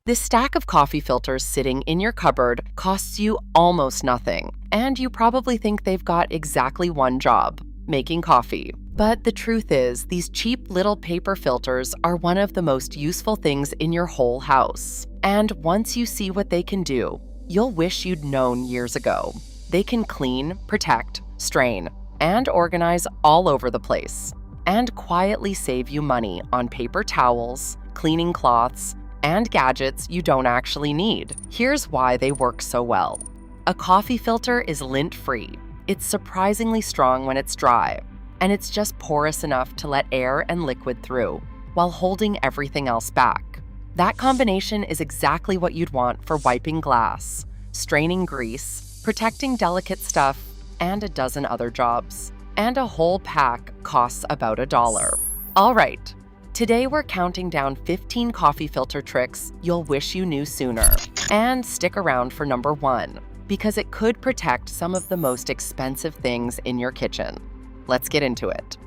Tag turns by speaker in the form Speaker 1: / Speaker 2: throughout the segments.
Speaker 1: This stack of coffee filters sitting in your cupboard costs you almost nothing, and you probably think they've got exactly one job: making coffee. But the truth is, these cheap little paper filters are one of the most useful things in your whole house. And once you see what they can do, you'll wish you'd known years ago. They can clean, protect, strain, and organize all over the place, and quietly save you money on paper towels, cleaning cloths, and gadgets you don't actually need. Here's why they work so well. A coffee filter is lint-free. It's surprisingly strong when it's dry, and it's just porous enough to let air and liquid through, while holding everything else back. That combination is exactly what you'd want for wiping glass, straining grease, protecting delicate stuff, and a dozen other jobs. And a whole pack costs about $1. All right, today we're counting down 15 coffee filter tricks you'll wish you knew sooner. And stick around for number 1, because it could protect some of the most expensive things in your kitchen. Let's get into it.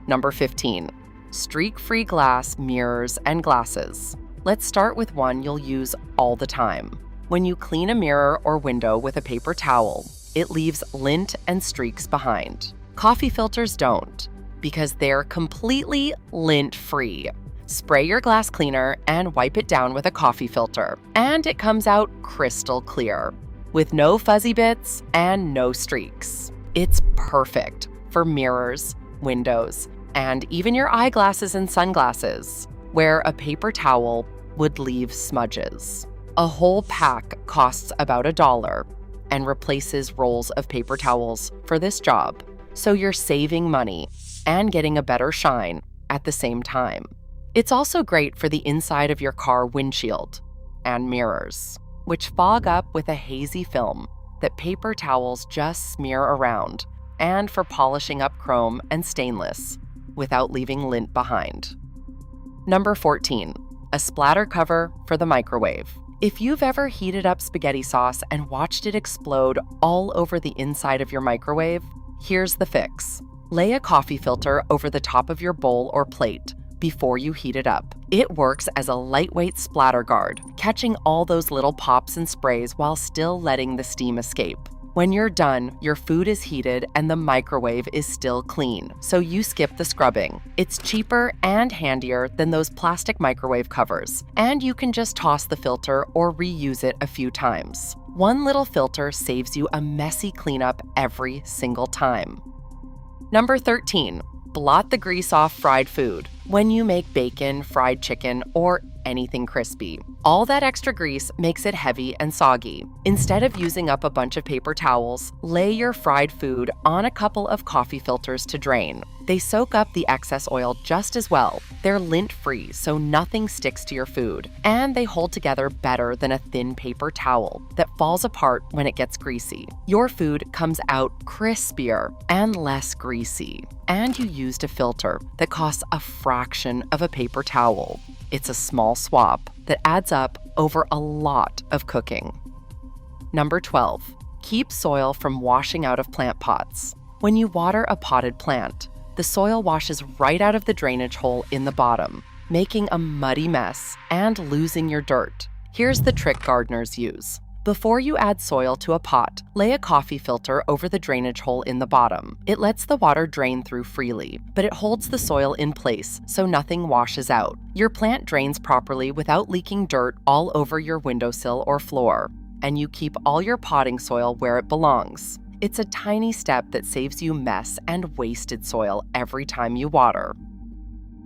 Speaker 1: Number 15, streak-free glass, mirrors, and glasses. Let's start with one you'll use all the time. When you clean a mirror or window with a paper towel, it leaves lint and streaks behind. Coffee filters don't, because they're completely lint-free. Spray your glass cleaner and wipe it down with a coffee filter, and it comes out crystal clear, with no fuzzy bits and no streaks. It's perfect for mirrors, windows, and even your eyeglasses and sunglasses, where a paper towel would leave smudges. A whole pack costs about $1 and replaces rolls of paper towels for this job, so you're saving money and getting a better shine at the same time. It's also great for the inside of your car windshield and mirrors, which fog up with a hazy film that paper towels just smear around, and for polishing up chrome and stainless without leaving lint behind. Number 14, a splatter cover for the microwave. If you've ever heated up spaghetti sauce and watched it explode all over the inside of your microwave, here's the fix. Lay a coffee filter over the top of your bowl or plate before you heat it up. It works as a lightweight splatter guard, catching all those little pops and sprays while still letting the steam escape. When you're done, your food is heated and the microwave is still clean, so you skip the scrubbing. It's cheaper and handier than those plastic microwave covers, and you can just toss the filter or reuse it a few times. One little filter saves you a messy cleanup every single time. Number 13, blot the grease off fried food. When you make bacon, fried chicken, or anything crispy, all that extra grease makes it heavy and soggy. Instead of using up a bunch of paper towels, lay your fried food on a couple of coffee filters to drain. They soak up the excess oil just as well. They're lint-free, so nothing sticks to your food, and they hold together better than a thin paper towel that falls apart when it gets greasy. Your food comes out crispier and less greasy, and you used a filter that costs a fraction of a paper towel. It's a small swap that adds up over a lot of cooking. Number 12, keep soil from washing out of plant pots. When you water a potted plant, the soil washes right out of the drainage hole in the bottom, making a muddy mess and losing your dirt. Here's the trick gardeners use. Before you add soil to a pot, lay a coffee filter over the drainage hole in the bottom. It lets the water drain through freely, but it holds the soil in place so nothing washes out. Your plant drains properly without leaking dirt all over your windowsill or floor, and you keep all your potting soil where it belongs. It's a tiny step that saves you mess and wasted soil every time you water.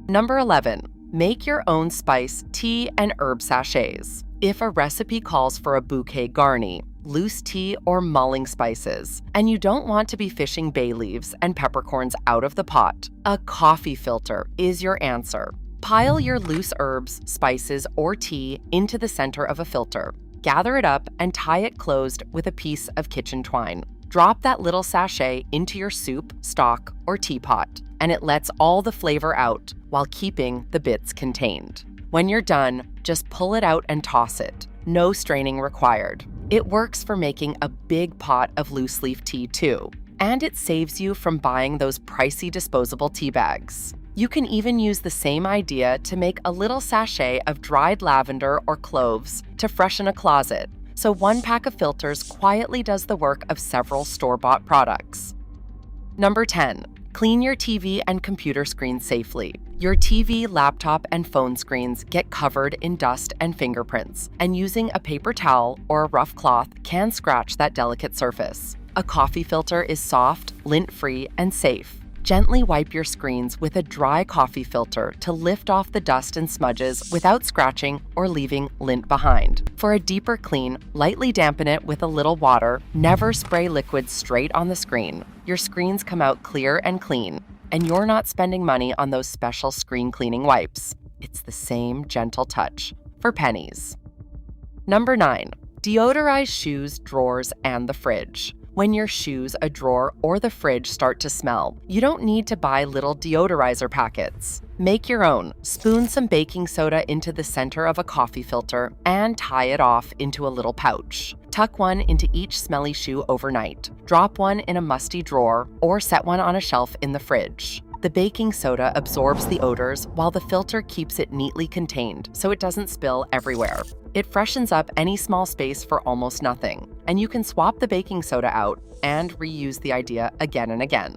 Speaker 1: Number 11, make your own spice, tea, and herb sachets. If a recipe calls for a bouquet garni, loose tea, or mulling spices, and you don't want to be fishing bay leaves and peppercorns out of the pot, a coffee filter is your answer. Pile your loose herbs, spices, or tea into the center of a filter. Gather it up and tie it closed with a piece of kitchen twine. Drop that little sachet into your soup, stock, or teapot, and it lets all the flavor out while keeping the bits contained. When you're done, just pull it out and toss it. No straining required. It works for making a big pot of loose leaf tea too, and it saves you from buying those pricey disposable tea bags. You can even use the same idea to make a little sachet of dried lavender or cloves to freshen a closet, so one pack of filters quietly does the work of several store-bought products. Number 10. Clean your TV and computer screens safely. Your TV, laptop, and phone screens get covered in dust and fingerprints, and using a paper towel or a rough cloth can scratch that delicate surface. A coffee filter is soft, lint-free, and safe. Gently wipe your screens with a dry coffee filter to lift off the dust and smudges without scratching or leaving lint behind. For a deeper clean, lightly dampen it with a little water. Never spray liquid straight on the screen. Your screens come out clear and clean, and you're not spending money on those special screen cleaning wipes. It's the same gentle touch for pennies. Number 9. Deodorize shoes, drawers, and the fridge. When your shoes, a drawer, or the fridge start to smell, you don't need to buy little deodorizer packets. Make your own. Spoon some baking soda into the center of a coffee filter and tie it off into a little pouch. Tuck one into each smelly shoe overnight. Drop one in a musty drawer or set one on a shelf in the fridge. The baking soda absorbs the odors while the filter keeps it neatly contained so it doesn't spill everywhere. It freshens up any small space for almost nothing, and you can swap the baking soda out and reuse the idea again and again.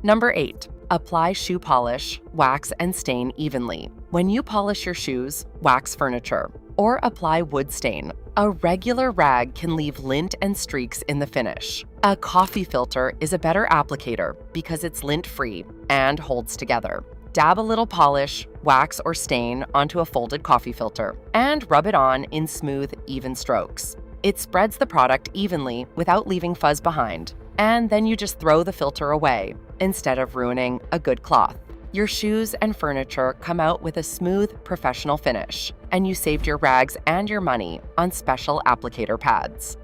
Speaker 1: Number 8. Apply shoe polish, wax, and stain evenly. When you polish your shoes, wax furniture, or apply wood stain, a regular rag can leave lint and streaks in the finish. A coffee filter is a better applicator because it's lint-free and holds together. Dab a little polish, wax, or stain onto a folded coffee filter and rub it on in smooth, even strokes. It spreads the product evenly without leaving fuzz behind, and then you just throw the filter away instead of ruining a good cloth. Your shoes and furniture come out with a smooth, professional finish, and you saved your rags and your money on special applicator pads.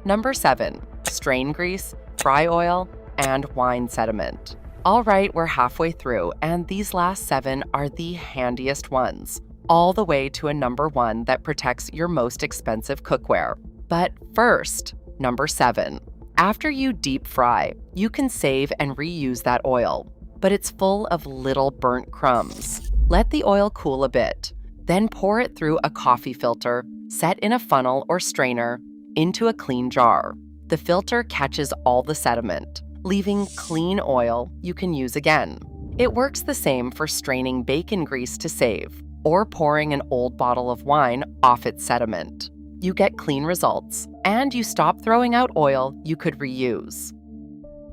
Speaker 1: Number 7. Strain grease, fry oil, and wine sediment. All right, we're halfway through, and these last 7 are the handiest ones, all the way to a number 1 that protects your most expensive cookware. But first, number 7. After you deep fry, you can save and reuse that oil, but it's full of little burnt crumbs. Let the oil cool a bit, then pour it through a coffee filter, set in a funnel or strainer, into a clean jar. The filter catches all the sediment, leaving clean oil you can use again. It works the same for straining bacon grease to save, or pouring an old bottle of wine off its sediment. You get clean results, and you stop throwing out oil you could reuse.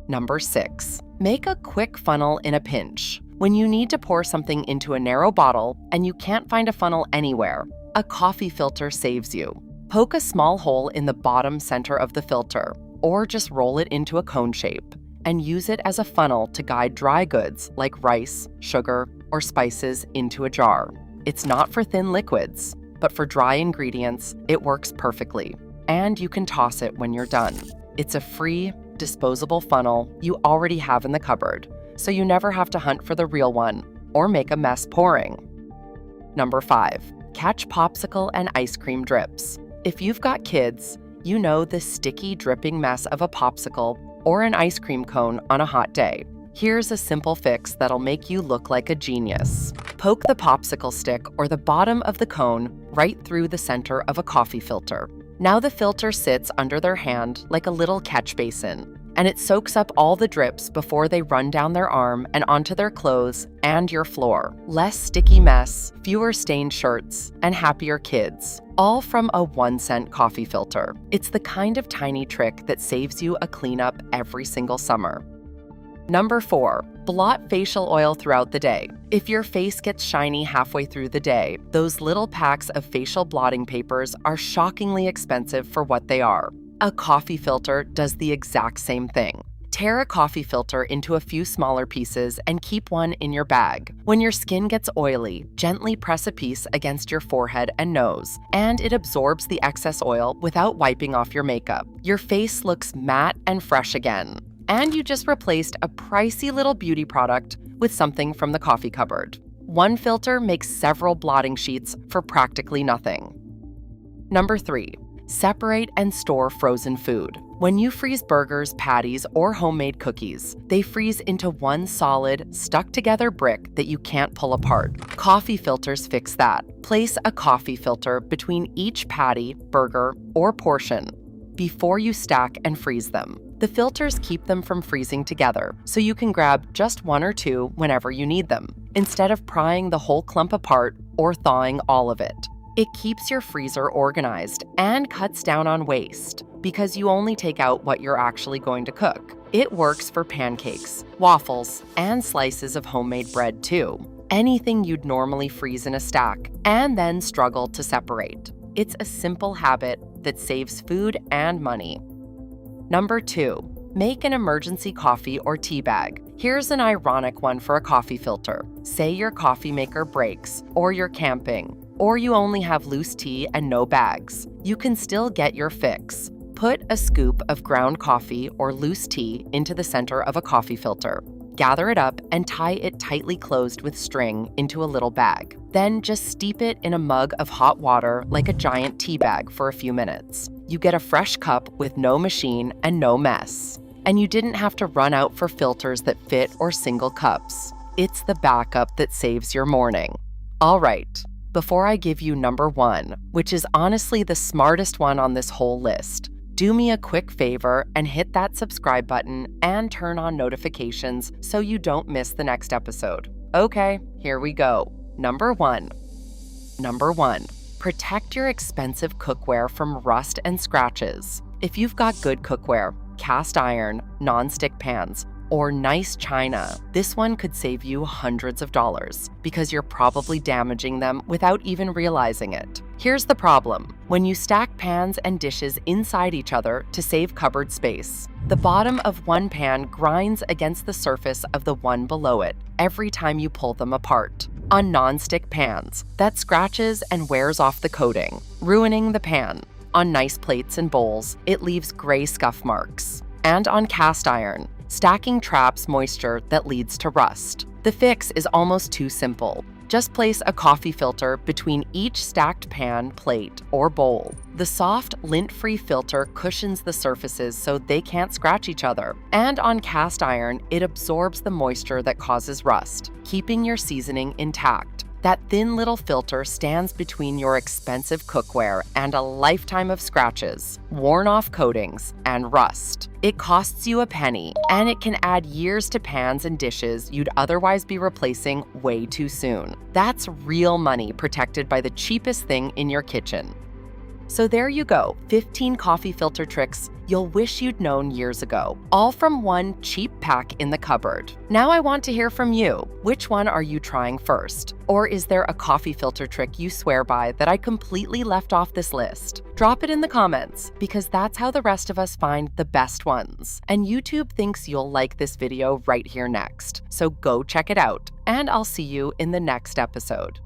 Speaker 1: Number 6. Make a quick funnel in a pinch. When you need to pour something into a narrow bottle and you can't find a funnel anywhere, a coffee filter saves you. Poke a small hole in the bottom center of the filter, or just roll it into a cone shape, and use it as a funnel to guide dry goods like rice, sugar, or spices into a jar. It's not for thin liquids, but for dry ingredients, it works perfectly, and you can toss it when you're done. It's a free, disposable funnel you already have in the cupboard, so you never have to hunt for the real one or make a mess pouring. Number 5. Catch popsicle and ice cream drips. If you've got kids, you know the sticky, dripping mess of a popsicle or an ice cream cone on a hot day. Here's a simple fix that'll make you look like a genius. Poke the popsicle stick or the bottom of the cone right through the center of a coffee filter. Now the filter sits under their hand like a little catch basin, and it soaks up all the drips before they run down their arm and onto their clothes and your floor. Less sticky mess, fewer stained shirts, and happier kids, all from a 1-cent coffee filter. It's the kind of tiny trick that saves you a cleanup every single summer. Number 4. Blot facial oil throughout the day. If your face gets shiny halfway through the day, those little packs of facial blotting papers are shockingly expensive for what they are. A coffee filter does the exact same thing. Tear a coffee filter into a few smaller pieces and keep one in your bag. When your skin gets oily, gently press a piece against your forehead and nose, and it absorbs the excess oil without wiping off your makeup. Your face looks matte and fresh again. And you just replaced a pricey little beauty product with something from the coffee cupboard. One filter makes several blotting sheets for practically nothing. Number 3. Separate and store frozen food. When you freeze burgers, patties, or homemade cookies, they freeze into one solid, stuck-together brick that you can't pull apart. Coffee filters fix that. Place a coffee filter between each patty, burger, or portion before you stack and freeze them. The filters keep them from freezing together, so you can grab just one or two whenever you need them, instead of prying the whole clump apart or thawing all of it. It keeps your freezer organized and cuts down on waste because you only take out what you're actually going to cook. It works for pancakes, waffles, and slices of homemade bread too. Anything you'd normally freeze in a stack and then struggle to separate. It's a simple habit that saves food and money. Number 2, make an emergency coffee or tea bag. Here's an ironic one for a coffee filter. Say your coffee maker breaks, or you're camping, or you only have loose tea and no bags. You can still get your fix. Put a scoop of ground coffee or loose tea into the center of a coffee filter. Gather it up and tie it tightly closed with string into a little bag. Then just steep it in a mug of hot water like a giant tea bag for a few minutes. You get a fresh cup with no machine and no mess. And you didn't have to run out for filters that fit or single cups. It's the backup that saves your morning. All right, before I give you number 1, which is honestly the smartest one on this whole list, do me a quick favor and hit that subscribe button and turn on notifications so you don't miss the next episode. Okay, here we go. Number 1. Protect your expensive cookware from rust and scratches. If you've got good cookware, cast iron, non-stick pans, or nice china, this one could save you hundreds of dollars because you're probably damaging them without even realizing it. Here's the problem. When you stack pans and dishes inside each other to save cupboard space, the bottom of one pan grinds against the surface of the one below it every time you pull them apart. On non-stick pans, that scratches and wears off the coating, ruining the pan. On nice plates and bowls, it leaves gray scuff marks. And on cast iron, stacking traps moisture that leads to rust. The fix is almost too simple. Just place a coffee filter between each stacked pan, plate, or bowl. The soft, lint-free filter cushions the surfaces so they can't scratch each other. And on cast iron, it absorbs the moisture that causes rust, keeping your seasoning intact. That thin little filter stands between your expensive cookware and a lifetime of scratches, worn-off coatings, and rust. It costs you a penny, and it can add years to pans and dishes you'd otherwise be replacing way too soon. That's real money protected by the cheapest thing in your kitchen. So there you go, 15 coffee filter tricks you'll wish you'd known years ago, all from one cheap pack in the cupboard. Now I want to hear from you. Which one are you trying first? Or is there a coffee filter trick you swear by that I completely left off this list? Drop it in the comments, because that's how the rest of us find the best ones. And YouTube thinks you'll like this video right here next, so go check it out. And I'll see you in the next episode.